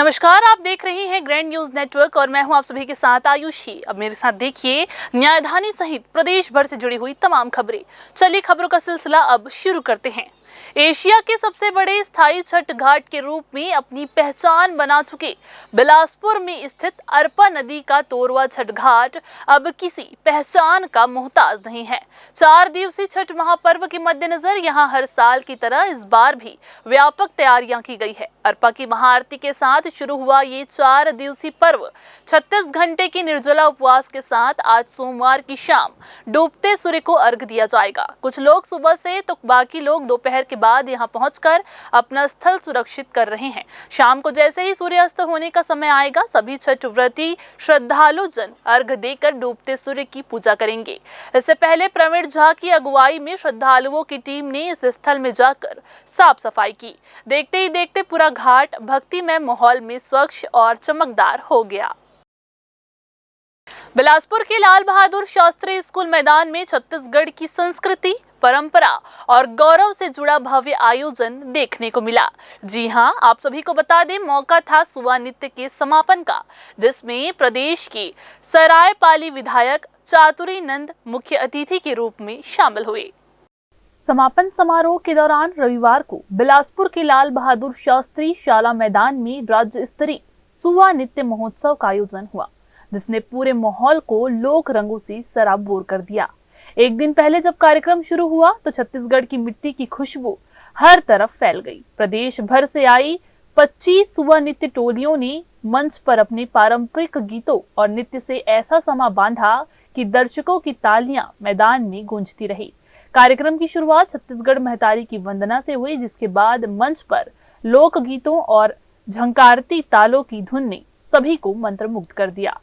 नमस्कार, आप देख रहे हैं ग्रैंड न्यूज नेटवर्क और मैं हूं आप सभी के साथ आयुषी। अब मेरे साथ देखिए न्यायधानी सहित प्रदेश भर से जुड़ी हुई तमाम खबरें। चलिए खबरों का सिलसिला अब शुरू करते हैं। एशिया के सबसे बड़े स्थायी छठ घाट के रूप में अपनी पहचान बना चुके बिलासपुर में स्थित अरपा नदी का तोरवा छठ घाट अब किसी पहचान का मोहताज नहीं है। 4 दिवसीय छठ महापर्व के मद्देनजर यहां हर साल की तरह इस बार भी व्यापक तैयारियां की गई है। अरपा की महाआरती के साथ शुरू हुआ ये 4 दिवसीय पर्व 36 घंटे की निर्जला उपवास के साथ आज सोमवार की शाम डूबते सूर्य को अर्घ दिया जाएगा। कुछ लोग सुबह से तो बाकी लोग दोपहर के बाद यहां पहुंचकर अपना स्थल सुरक्षित कर रहे हैं। शाम को जैसे ही सूर्यास्त होने का समय आएगा, सभी छठ व्रती श्रद्धालु जन अर्घ देकर डूबते सूर्य की पूजा करेंगे। इससे पहले प्रवीण झा की अगुवाई में श्रद्धालुओं की टीम ने इस स्थल में जाकर साफ सफाई की। देखते ही देखते पूरा घाट भक्तिमय माहौल में स्वच्छ और चमकदार हो गया। बिलासपुर के लाल बहादुर शास्त्री स्कूल मैदान में छत्तीसगढ़ की संस्कृति, परंपरा और गौरव से जुड़ा भव्य आयोजन देखने को मिला। जी हां, आप सभी को बता दें, मौका था सुवा नृत्य के समापन का, जिसमें प्रदेश के सरायपाली विधायक चातुरी नंद मुख्य अतिथि के रूप में शामिल हुए। समापन समारोह के दौरान रविवार को बिलासपुर के लाल बहादुर शास्त्री शाला मैदान में राज्य स्तरीय सुवा नृत्य महोत्सव का आयोजन हुआ, जिसने पूरे माहौल को लोक रंगों से सराबोर कर दिया। एक दिन पहले जब कार्यक्रम शुरू हुआ तो छत्तीसगढ़ की मिट्टी की खुशबू हर तरफ फैल गई। प्रदेश भर से आई 25 सुवा नृत्य टोलियों ने मंच पर अपने पारंपरिक गीतों और नृत्य से ऐसा समा बांधा कि दर्शकों की तालियां मैदान में गूंजती रही। कार्यक्रम की शुरुआत छत्तीसगढ़ महतारी की वंदना से हुई, जिसके बाद मंच पर लोक गीतों और झंकारती तालों की धुन ने सभी को मंत्रमुग्ध कर दिया।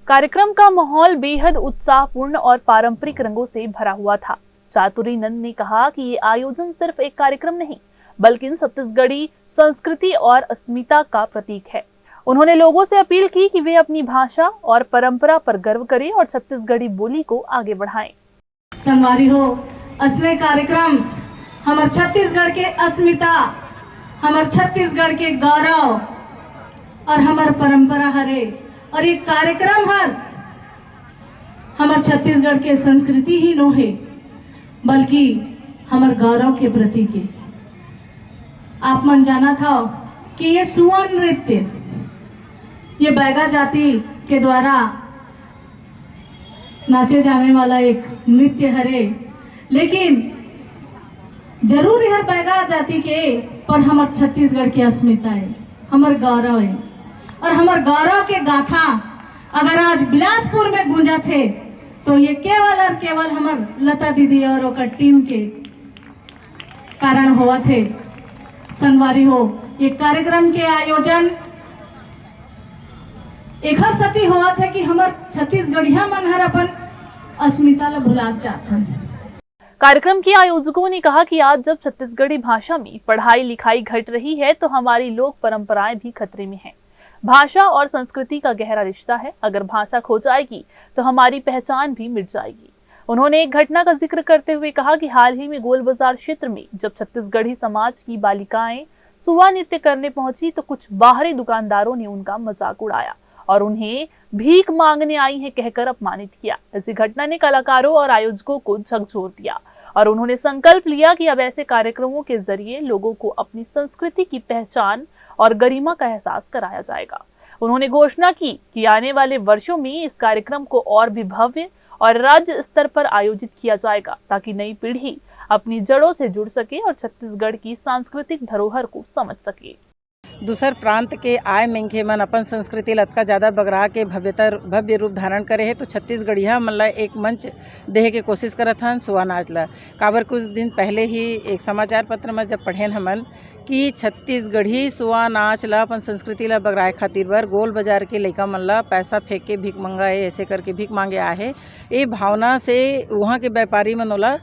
कार्यक्रम का माहौल बेहद उत्साहपूर्ण और पारंपरिक रंगों से भरा हुआ था। चातुरी नंद ने कहा कि ये आयोजन सिर्फ एक कार्यक्रम नहीं, बल्कि छत्तीसगढ़ी संस्कृति और अस्मिता का प्रतीक है। उन्होंने लोगों से अपील की कि वे अपनी भाषा और परंपरा पर गर्व करें और छत्तीसगढ़ी बोली को आगे बढ़ाएं। संगवारी हो, असली कार्यक्रम हमारे छत्तीसगढ़ के अस्मिता, हमारे छत्तीसगढ़ के गौरव और हमारे परंपरा हरे, और ये कार्यक्रम हमारे छत्तीसगढ़ के संस्कृति ही नो है, बल्कि हमारे गौरव के प्रतीक है। आप मन जाना था कि ये सुवा नृत्य, ये बैगा जाति के द्वारा नाचे जाने वाला एक नृत्य हरे, लेकिन जरूर यह बैगा जाति के पर हमारे छत्तीसगढ़ की अस्मिता है, हमारे गौरव है। और हमारे गौरव के गाथा अगर आज बिलासपुर में गूंजा थे तो ये केवल और केवल हमारे लता दीदी और ओकर टीम के कारण हुआ थे। संगवारी हो, ये कार्यक्रम के आयोजन एक हर सती हुआ था कि हमारे छत्तीसगढ़िया मन हर अपन अस्मिता ला भुलात जात हन। कार्यक्रम के आयोजकों ने कहा कि आज जब छत्तीसगढ़ी भाषा में पढ़ाई लिखाई घट रही है तो हमारी लोक परंपराएं भी खतरे में हैं। भाषा और संस्कृति का गहरा रिश्ता है, अगर भाषा खो जाएगी तो हमारी पहचान भी मिट जाएगी। उन्होंने एक घटना का जिक्र करते हुए कहा कि हाल ही में गोल बाजार क्षेत्र में जब छत्तीसगढ़ी समाज की बालिकाएं सुवा नृत्य करने पहुंची तो कुछ बाहरी दुकानदारों ने उनका मजाक उड़ाया और उन्हें भीख मांगने आई है कहकर अपमानित किया। इसी घटना ने कलाकारों और आयोजकों को झकझोर दिया और उन्होंने संकल्प लिया कि अब ऐसे कार्यक्रमों के जरिए लोगों को अपनी संस्कृति की पहचान और गरिमा का एहसास कराया जाएगा। उन्होंने घोषणा की कि आने वाले वर्षों में इस कार्यक्रम को और भी भव्य और राज्य स्तर पर आयोजित किया जाएगा, ताकि नई पीढ़ी अपनी जड़ों से जुड़ सके और छत्तीसगढ़ की सांस्कृतिक धरोहर को समझ सके। दूसर प्रांत के आय मेंखे मन अपन संस्कृति लतका ज़्यादा बगरा के भव्य रूप धारण करे है। तो छत्तीसगढ़िया मन ला एक मंच देहे के कोशिश करत हन सुआ नाच ला। काबर कुछ दिन पहले ही एक समाचार पत्र में जब पढ़ेन हमन कि छत्तीसगढ़ी सुआ नाच ला अपन संस्कृति ला बगराए खातिर बर गोल बाजार के लइका मन ला पैसा फेंक के भीख मंगाए, ऐसे करके भीख मांगे आहे। ये भावना से वहाँ के व्यापारी मन ओला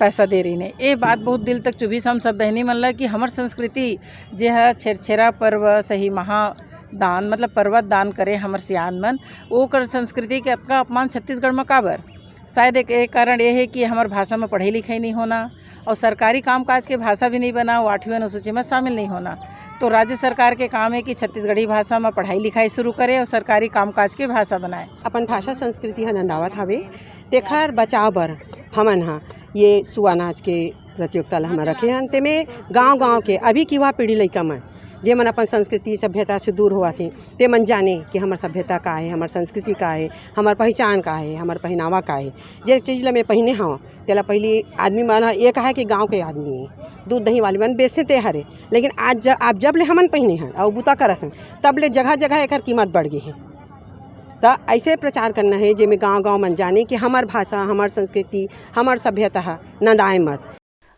पैसा दे रही ने। ये बात बहुत दिल तक चुभिस हम सब बहनी मन ला कि हमर संस्कृति जे है छेरछेरा पर्व सही महादान मतलब पर्वत दान करे हमर सियान मन, वो कर संस्कृति के अतका अपमान छत्तीसगढ़ में काबर। शायद एक कारण ये है कि हमार भाषा में पढ़ाई लिखाई नहीं होना और सरकारी कामकाज के भाषा भी नहीं बना, वो 8वीं अनुसूची में शामिल नहीं होना। तो राज्य सरकार के काम है कि छत्तीसगढ़ी भाषा में पढ़ाई लिखाई शुरू करे और सरकारी कामकाज के भाषा बनाए। अपन भाषा संस्कृति ह नंदावत हवे तेखर बचाव बर हमन हा ये सुआ नाच के प्रतियोगिता ला हमन रखे हन। तेमे गांव-गांव के अभी की युवा पीढ़ी लइका मन जे मन अपन संस्कृति सभ्यता से दूर हुआ थे ते मन जाने कि हमार सभ्यता का है, हमार संस्कृति का है, हमार पहचान का है, हमार पहनावा का है। जे चीज़ ला मैं पहने हूँ तेला पहली आदमी मन ये कहा कि गांव के आदमी है, दूध दही वाले मन बेचते ते हरे। लेकिन आज आप जब ले हमन पहने हैं और बुता करत हैं तब ले जगह जगह एक कीमत बढ़ गई है। तो ऐसे प्रचार करना है जे में गांव-गांव मन जाने कि हमार भाषा, हमार संस्कृति, हमार सभ्यता नदाए मत।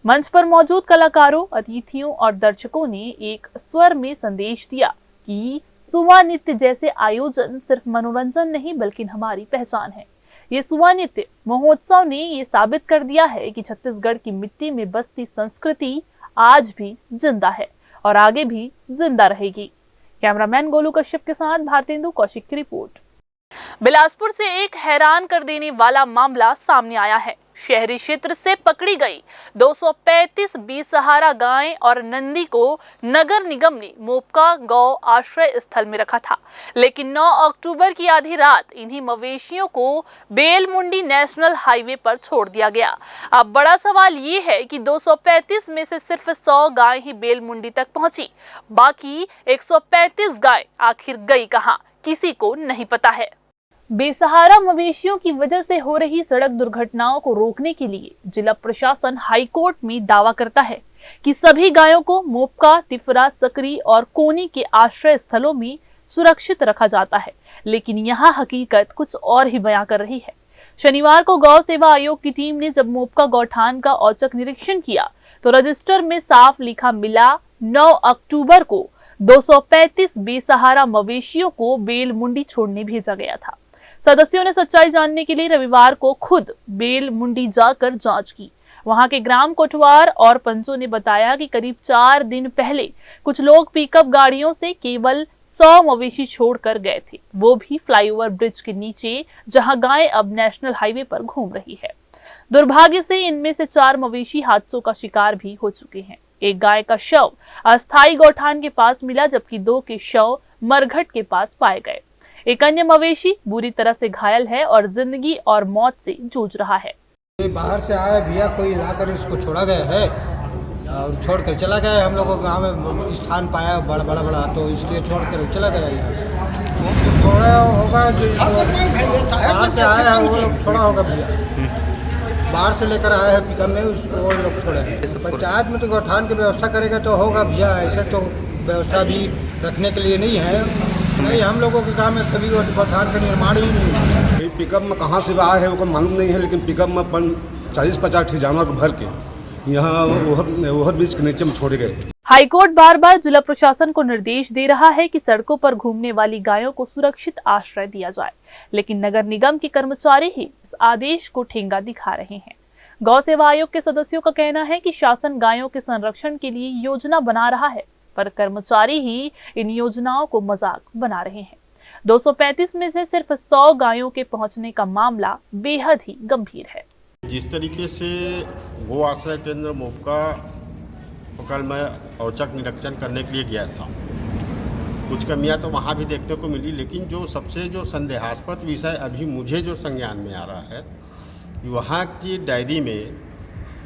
मंच पर मौजूद कलाकारों, अतिथियों और दर्शकों ने एक स्वर में संदेश दिया कि सुआ नृत्य जैसे आयोजन सिर्फ मनोरंजन नहीं बल्कि हमारी पहचान है। ये सुआ नृत्य महोत्सव ने ये साबित कर दिया है कि छत्तीसगढ़ की मिट्टी में बसती संस्कृति आज भी जिंदा है और आगे भी जिंदा रहेगी। कैमरामैन गोलू कश्यप के साथ भारतेंदु कौशिक की रिपोर्ट। बिलासपुर से एक हैरान कर देने वाला मामला सामने आया है। शहरी क्षेत्र से पकड़ी गई 235 बेसहारा गायें और नंदी को नगर निगम ने मोपका गौ आश्रय स्थल में रखा था, लेकिन 9 अक्टूबर की आधी रात इन्हीं मवेशियों को बेलमुंडी नेशनल हाईवे पर छोड़ दिया गया। अब बड़ा सवाल ये है कि 235 में से सिर्फ 100 गायें ही बेलमुंडी तक पहुंची, बाकी 135 गायें आखिर गई कहां, किसी को नहीं पता है। बेसहारा मवेशियों की वजह से हो रही सड़क दुर्घटनाओं को रोकने के लिए जिला प्रशासन हाईकोर्ट में दावा करता है कि सभी गायों को मोपका, तिफरा, सकरी और कोनी के आश्रय स्थलों में सुरक्षित रखा जाता है, लेकिन यहाँ हकीकत कुछ और ही बयां कर रही है। शनिवार को गौ सेवा आयोग की टीम ने जब मोपका गौठान का औचक निरीक्षण किया तो रजिस्टर में साफ लिखा मिला 9 अक्टूबर को 235 बेसहारा मवेशियों को बेलमुंडी छोड़ने भेजा गया था। सदस्यों ने सच्चाई जानने के लिए रविवार को खुद बेलमुंडी जाकर जांच की। वहां के ग्राम कोटवार और पंचों ने बताया कि करीब 4 दिन पहले कुछ लोग पिकअप गाड़ियों से केवल 100 मवेशी छोड़कर गए थे, वो भी फ्लाईओवर ब्रिज के नीचे, जहां गाय अब नेशनल हाईवे पर घूम रही है। दुर्भाग्य से इनमें से 4 मवेशी हादसों का शिकार भी हो चुके हैं। एक गाय का शव अस्थायी गौठान के पास मिला, जबकि 2 के शव मरघट के पास पाए गए। एक अन्य मवेशी बुरी तरह से घायल है और जिंदगी और मौत से जूझ रहा है। बाहर से आया भैया, कोई लाकर इसको छोड़ा गया है और छोड़ कर चला गया। हम लोग को गाँव में स्थान पाया बड़ा तो इसलिए छोड़ कर चला गया। यहाँ से छोड़ा होगा, जो बाहर से आया है वो लोग छोड़ा होगा भैया, बाहर से लेकर आया है पिकअप में, उसको वो लोग छोड़े हैं। पंचायत में तो गौठान की व्यवस्था करेगा तो होगा भैया, ऐसे तो व्यवस्था भी रखने के लिए नहीं है। नहीं, हम लोगों के काम में कभी गौठान का निर्माण ही नहीं है। पिकअप में कहाँ से आया है वो मालूम नहीं है, लेकिन पिकअप में 40-50 जानवर को भर के यहाँ ओवर ब्रिज के नीचे में छोड़े गए। हाईकोर्ट बार बार जिला प्रशासन को निर्देश दे रहा है कि सड़कों पर घूमने वाली गायों को सुरक्षित आश्रय दिया जाए, लेकिन नगर निगम के कर्मचारी ही इस आदेश को ठेंगा दिखा रहे हैं। गौ सेवा आयोग के सदस्यों का कहना है कि शासन गायों के संरक्षण के लिए योजना बना रहा है, पर कर्मचारी ही इन योजनाओं को मजाक बना रहे हैं। 235 में से सिर्फ 100 गायों के पहुंचने का मामला बेहद ही गंभीर है। जिस तरीके से गो आश्रय केंद्र मोपका कल मैं औचक निरीक्षण करने के लिए गया था, कुछ कमियां तो वहाँ भी देखने को मिली, लेकिन जो सबसे संदेहास्पद विषय अभी मुझे जो संज्ञान में आ रहा है, वहाँ की डायरी में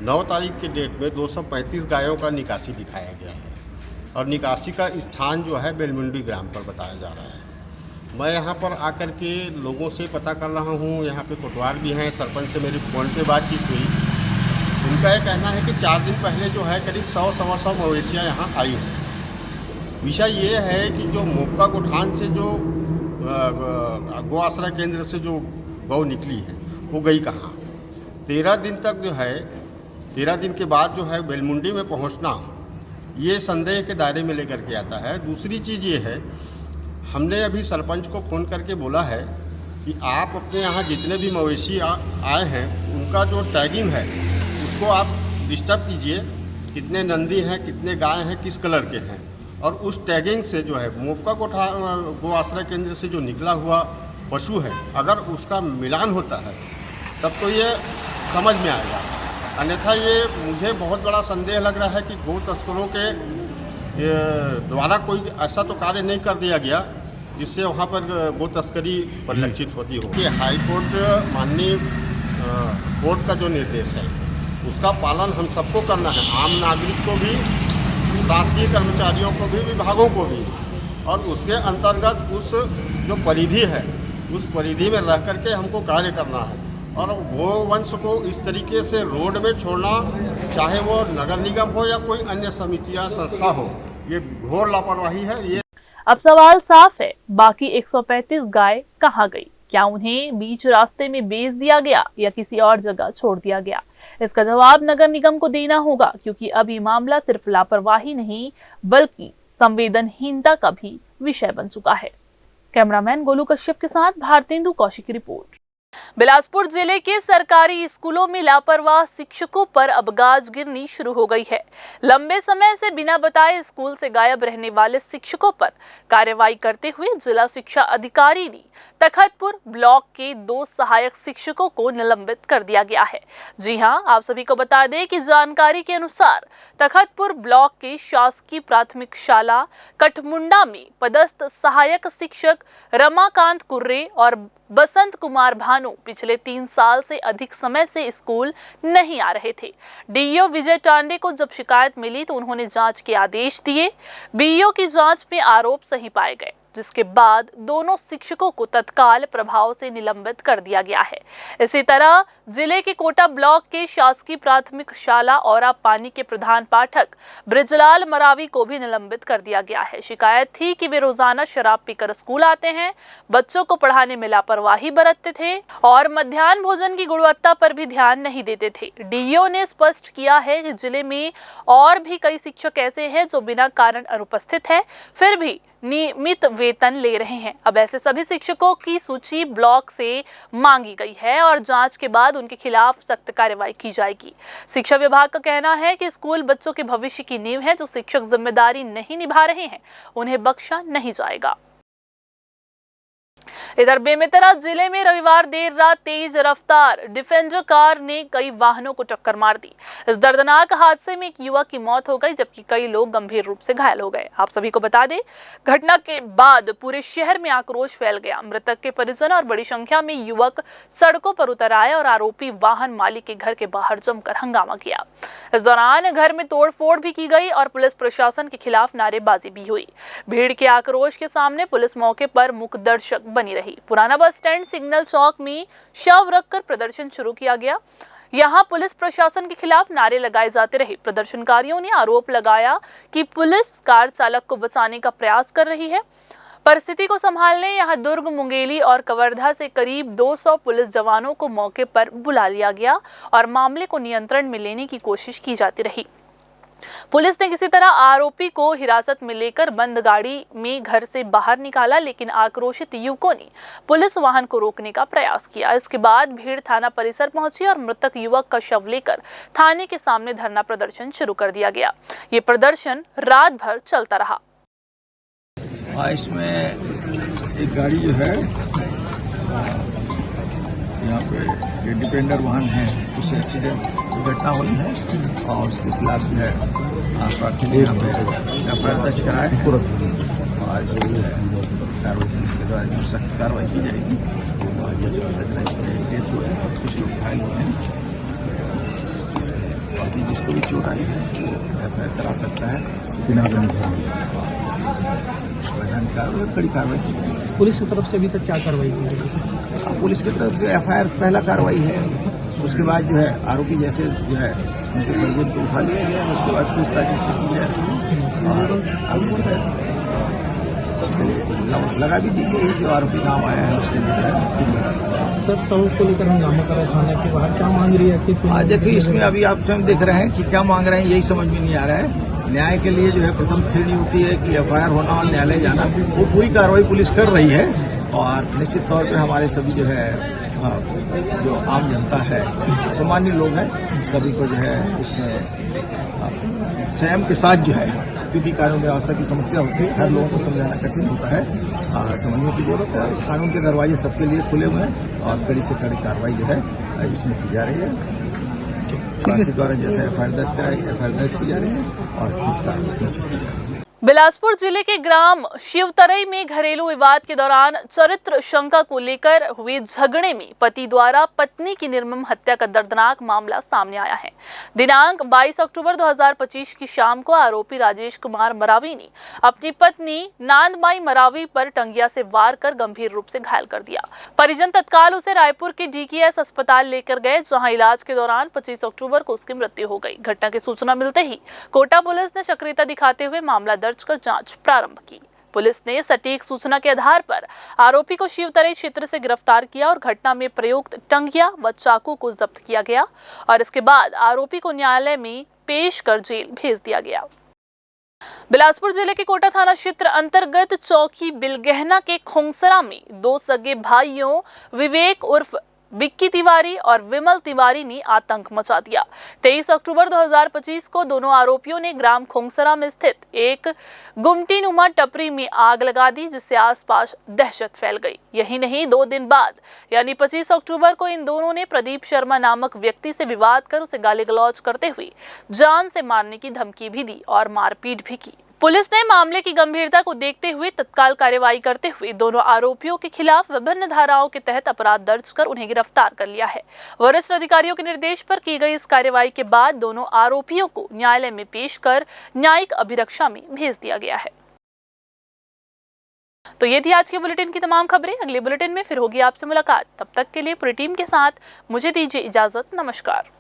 9 तारीख के डेट में 235 गायों का निकासी दिखाया गया है और निकासी का स्थान जो है बेलमुंडी ग्राम पर बताया जा रहा है। मैं यहाँ पर आकर के लोगों से पता कर रहा हूँ, यहाँ पे कोटवार भी हैं, सरपंच से मेरी फ़ोन पे बातचीत हुई। उनका ये कहना है कि 4 दिन पहले जो है करीब 100-125 मवेशियाँ यहाँ आई हैं विषय ये है कि जो मोपका गोठान से जो गौ आश्रय केंद्र से जो गौ निकली है वो गई कहाँ। 13 दिन तक जो है, 13 दिन के बाद जो है बेलमुंडी में पहुंचना ये संदेह के दायरे में लेकर के आता है। दूसरी चीज़ ये है, हमने अभी सरपंच को फ़ोन करके बोला है कि आप अपने यहाँ जितने भी मवेशी आए हैं उनका जो टैगिंग है उसको आप डिस्टर्ब कीजिए, कितने नंदी हैं, कितने गाय हैं, किस कलर के हैं, और उस टैगिंग से जो है मोपका गो आश्रय केंद्र से जो निकला हुआ पशु है अगर उसका मिलान होता है तब तो ये समझ में आएगा, अन्यथा ये मुझे बहुत बड़ा संदेह लग रहा है कि गौ तस्करों के द्वारा कोई ऐसा तो कार्य नहीं कर दिया गया जिससे वहाँ पर गौ तस्करी परिलक्षित होती हो। कि हाई कोर्ट माननीय कोर्ट का जो निर्देश है उसका पालन हम सबको करना है, आम नागरिक को भी, शासकीय कर्मचारियों को भी, विभागों को भी, और उसके अंतर्गत उस जो परिधि है उस परिधि में रह करके हमको कार्य करना है। और गोवंश को इस तरीके से रोड में छोड़ना, चाहे वो नगर निगम हो या कोई अन्य समिति या संस्था हो, ये घोर लापरवाही है। ये अब सवाल साफ है, बाकी 135 गाय कहाँ गई? क्या उन्हें बीच रास्ते में बेच दिया गया या किसी और जगह छोड़ दिया गया? इसका जवाब नगर निगम को देना होगा, क्योंकि अब ये मामला सिर्फ लापरवाही नहीं बल्कि संवेदनहीनता का भी विषय बन चुका है। कैमरामैन गोलू कश्यप के साथ भारतेंदु कौशिक की रिपोर्ट। बिलासपुर जिले के सरकारी स्कूलों में लापरवाह शिक्षकों पर अब गाज गिरनी शुरू हो गई है। लंबे समय से बिना बताए स्कूल से गायब रहने वाले शिक्षकों पर कार्रवाई करते हुए जिला शिक्षा अधिकारी ने तखतपुर ब्लॉक के 2 सहायक शिक्षकों को निलंबित कर दिया गया है। जी हां, आप सभी को बता दें कि जानकारी के अनुसार तखतपुर ब्लॉक के शासकीय प्राथमिक शाला कठमुंडा में पदस्थ सहायक शिक्षक रमाकांत कुर्रे और बसंत कुमार भानु पिछले 3 साल से अधिक समय से स्कूल नहीं आ रहे थे। डीईओ विजय टांडे को जब शिकायत मिली तो उन्होंने जांच के आदेश दिए। बीईओ की जांच में आरोप सही पाए गए, जिसके बाद दोनों शिक्षकों को तत्काल प्रभाव से निलंबित कर दिया गया है। इसी तरह जिले के कोटा ब्लॉक के शासकीय प्राथमिक शाला और पानी के प्रधान पाठक ब्रिजलाल मरावी को भी निलंबित कर दिया गया है। शिकायत थी कि वे रोजाना शराब पीकर स्कूल आते हैं, बच्चों को पढ़ाने में लापरवाही बरतते थे और मध्याह्न भोजन की गुणवत्ता पर भी ध्यान नहीं देते थे। डीईओ ने स्पष्ट किया है कि जिले में और भी कई शिक्षक ऐसे हैं जो बिना कारण अनुपस्थित है, फिर भी नियमित वेतन ले रहे हैं। अब ऐसे सभी शिक्षकों की सूची ब्लॉक से मांगी गई है और जांच के बाद उनके खिलाफ सख्त कार्रवाई की जाएगी। शिक्षा विभाग का कहना है कि स्कूल बच्चों के भविष्य की नींव है। जो शिक्षक जिम्मेदारी नहीं निभा रहे हैं उन्हें बख्शा नहीं जाएगा। इधर बेमेतरा जिले में रविवार देर रात तेज रफ्तार डिफेंडर कार ने कई वाहनों को टक्कर मार दी। इस दर्दनाक हादसे में एक युवक की मौत हो गई, जबकि कई लोग गंभीर रूप से घायल हो गए। आप सभी को बता दें, घटना के बाद पूरे शहर में आक्रोश फैल गया। मृतक के परिजन और बड़ी संख्या में युवक सड़कों पर उतर आए और आरोपी वाहन मालिक के घर के बाहर जमकर हंगामा किया। इस दौरान घर में तोड़फोड़ भी की गई और पुलिस प्रशासन के खिलाफ नारेबाजी भी हुई। भीड़ के आक्रोश के सामने पुलिस मौके पर मूक दर्शक बनी रही। पुराना बस स्टैंड सिग्नल चौक में शव रखकर प्रदर्शन शुरू किया गया। यहां पुलिस प्रशासन के खिलाफ नारे लगाए जाते रहे। प्रदर्शनकारियों ने आरोप लगाया कि पुलिस कार चालक को बचाने का प्रयास कर रही है। परिस्थिति को संभालने यहां दुर्ग, मुंगेली और कवर्धा से करीब 200 पुलिस जवानों को मौके पर बुला लिया गया और मामले को नियंत्रण में लेने की कोशिश की जाती रही। पुलिस ने किसी तरह आरोपी को हिरासत में लेकर बंद गाड़ी में घर से बाहर निकाला, लेकिन आक्रोशित युवकों ने पुलिस वाहन को रोकने का प्रयास किया। इसके बाद भीड़ थाना परिसर पहुंची और मृतक युवक का शव लेकर थाने के सामने धरना प्रदर्शन शुरू कर दिया गया। ये प्रदर्शन रात भर चलता रहा। इसमें एक गाड़ी जो है यहाँ पे ये डिपेंडर वाहन है, उससे एक्सीडेंट दुर्घटना हुई है और उसके खिलाफ जो है प्राथमिक यहाँ पे एफआईआर दर्ज कराए और जो है कार्रवाई इसके द्वारा सख्त कार्रवाई की जाएगी। और जैसे डेथ हुए हैं और कुछ लोग घायल हुए हैं, और जिसको भी चोट आई है वो एफआईआर करा सकता है बिना कड़ी कार्रवाई की जाएगी। पुलिस की तरफ से अभी तक क्या कार्रवाई की है? पुलिस की तरफ से एफआईआर पहला कार्रवाई है उसके बाद जो है आरोपी जैसे जो है उनके परिजन को उठा लिया गया, उसके बाद पूछताछ से की जाए और आगे जो है लगा भी दी गई जो आरोपी नाम आया है उसके लिए। सर सबूत को लेकर हंगामा कर रहे थाने के बाहर, क्या मांग रही है? आज देखिए इसमें अभी आप स्वयं देख रहे हैं कि क्या मांग रहे हैं, यही समझ में नहीं आ रहा है। न्याय के लिए जो है प्रथम श्रेणी होती है कि एफआईआर होना और न्यायालय जाना, वो पूरी कार्रवाई पुलिस कर रही है और निश्चित तौर पे हमारे सभी जो है जो आम जनता है, सामान्य लोग हैं, सभी को जो है इसमें संयम के साथ जो है, क्योंकि कानून व्यवस्था की समस्या होती है, हर लोगों को समझाना कठिन होता है, समझने की जरूरत है। कानून के दरवाजे सबके लिए खुले हुए हैं और कड़ी से कड़ी कार्रवाई जो है इसमें की जा रही है। के द्वारा जैसे एफआईआर दर्ज की जा रही है और इसमें कार्रवाई सुनिश्चित की जा रही है। बिलासपुर जिले के ग्राम शिवतरई में घरेलू विवाद के दौरान चरित्र शंका को लेकर हुए झगड़े में पति द्वारा पत्नी की निर्मम हत्या का दर्दनाक मामला सामने आया है। दिनांक 22 अक्टूबर 2025 की शाम को आरोपी राजेश कुमार मरावी ने अपनी पत्नी नांदबाई मरावी पर टंगिया से वार कर गंभीर रूप से घायल कर दिया। परिजन तत्काल उसे रायपुर के डीकेएस अस्पताल लेकर गए, जहां इलाज के दौरान 25 अक्टूबर को उसकी मृत्यु हो गई। घटना की सूचना मिलते ही कोटा पुलिस ने सक्रियता दिखाते हुए मामला दर्ज कर जांच प्रारंभ की। पुलिस ने सटीक सूचना के आधार पर आरोपी को शिवतरई क्षेत्र से गिरफ्तार किया और घटना में प्रयुक्त टंगिया व चाकू को जब्त किया गया और इसके बाद आरोपी को न्यायालय में पेश कर जेल भेज दिया गया। बिलासपुर जिले के कोटा थाना क्षेत्र अंतर्गत चौकी बिलगहना के खोंगसरा में दो सगे भाइयों विवेक उर्फ बिक्की तिवारी और विमल तिवारी ने आतंक मचा दिया। 23 अक्टूबर 2025 को दोनों आरोपियों ने ग्राम खोंगसरा में स्थित एक गुमटीनुमा टपरी में आग लगा दी, जिससे आसपास दहशत फैल गई। यही नहीं, 2 दिन बाद यानी 25 अक्टूबर को इन दोनों ने प्रदीप शर्मा नामक व्यक्ति से विवाद कर उसे गाली गलौज करते हुए जान से मारने की धमकी भी दी और मारपीट भी की। पुलिस ने मामले की गंभीरता को देखते हुए तत्काल कार्रवाई करते हुए दोनों आरोपियों के खिलाफ विभिन्न धाराओं के तहत अपराध दर्ज कर उन्हें गिरफ्तार कर लिया है। वरिष्ठ अधिकारियों के निर्देश पर की गई इस कार्रवाई के बाद दोनों आरोपियों को न्यायालय में पेश कर न्यायिक अभिरक्षा में भेज दिया गया है। तो ये थी आज के बुलेटिन की तमाम खबरें। अगले बुलेटिन में फिर होगी आपसे मुलाकात। तब तक के लिए पूरी टीम के साथ मुझे दीजिए इजाजत। नमस्कार।